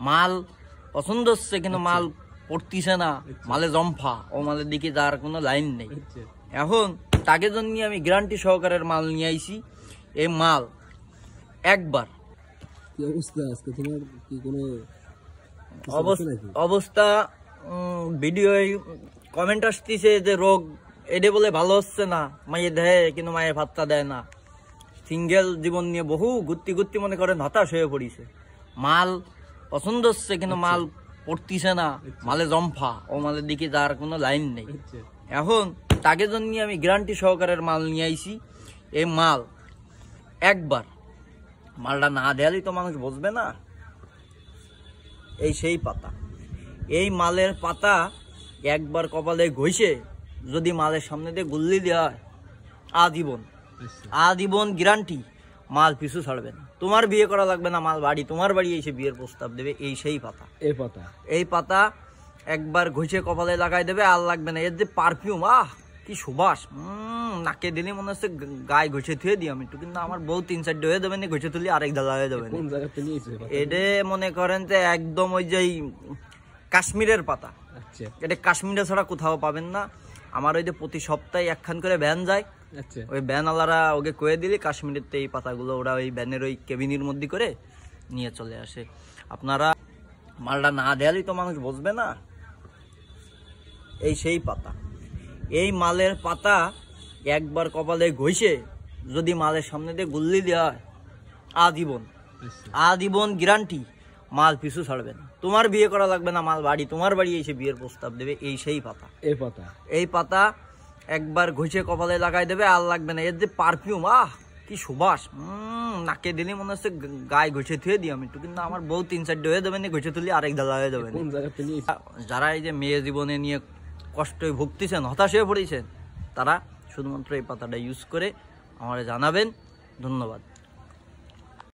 মাল পছন্দ হচ্ছে কিন্তু মাল পড়তিছে না, মালে জম্ফা, ও মালের দিকে যার কোনো লাইন নেই। এখন তাকে জন্য আমি গ্যারান্টি সহকারের মাল নিয়ে আইছি। এই মাল একবার অবস্থা ভিডিও কমেন্ট আসতেছে যে রোগ এডে বলে ভালো হচ্ছে না, মাইয়ে দেয় কিন্তু মায়ের ভাতটা দেয় না। সিঙ্গেল জীবন নিয়ে বহু ঘুরতি মনে করেন হতাশ হয়ে পড়িছে। মাল পছন্দ হচ্ছে কিন্তু মাল পড়তিছে না, মালে জম্ফা, ও মালের দিকে যার কোনো লাইন নেই। এখন তাকে জন্য আমি গ্যারান্টি সহকারের মাল নিয়ে আইছি। এই মাল একবার মালটা না দেয়ালেই তো মানুষ বুঝবে না। এই সেই পাতা, এই মালের পাতা একবার কপালে ঘষে যদি মালের সামনে দিয়ে গুল্লি দেওয়া হয়, আজীবন গ্যারান্টি, মাল পিছু ছাড়বে না। তোমার বিয়ে করা লাগবে না, মাল বাড়ি তোমার বাড়ি এসে বিয়ের প্রস্তাব দেবে। এই সেই পাতা, এই পাতা একবার ঘষে কপালে লাগাই দেবে, আর লাগবে না। এর যে পারফিউম, কি সুবাস, নাকে দিলে মনে হচ্ছে গায়ে ঘষে থুয়ে দিই আমি একটু, কিন্তু আমার বউ 3-4 হয়ে যাবে না, ঘষে তুলি আরেক দাদা হয়ে যাবে। এটা মনে করেন যে একদম ওই যে কাশ্মীরের পাতা। এটা কাশ্মীরে ছাড়া কোথাও পাবেন না। আমার ওই যে প্রতি সপ্তাহে একখান করে ভ্যান যায়, ওই ভ্যানওয়ালারা ওকে কয়ে দিলে কাশ্মীরের এই পাতাগুলো ওরা ওই ভ্যানের ওই কেবিনের মধ্যে করে নিয়ে চলে আসে। আপনারা মালটা না দেয়ালেই তো মানুষ বুঝবে না। এই সেই পাতা, এই মালের পাতা একবার কপালে ঘষে যদি মালের সামনে দিয়ে গুল্লি দেওয়া হয়, আজীবন গ্যারান্টি, মাল পিছু ছাড়বে না। তোমার বিয়ে করা লাগবে না, মাল বাড়ি তোমার বাড়ি এসে বিয়ের প্রস্তাব দেবে। এই সেই পাতা, এই পাতা একবার ঘষে কপালে লাগাই দেবে, আর লাগবে না। এর যে পারফিউম, কি সুবাস, নাকে দিলে মনে হচ্ছে গায়ে ঘষে থুয়ে দিই আমি একটু, কিন্তু আমার বউ 3-4 হয়ে যাবে না, ঘষে তুলি আরেক দাদা হয়ে যাবে। যারা এই যে মেয়ে জীবনে নিয়ে কষ্ট ভুগতেছেন, হতাশ হয়ে পড়েছেন, তারা শুধুমাত্র এই পাতাটা ইউজ করে আমারে জানাবেন। ধন্যবাদ।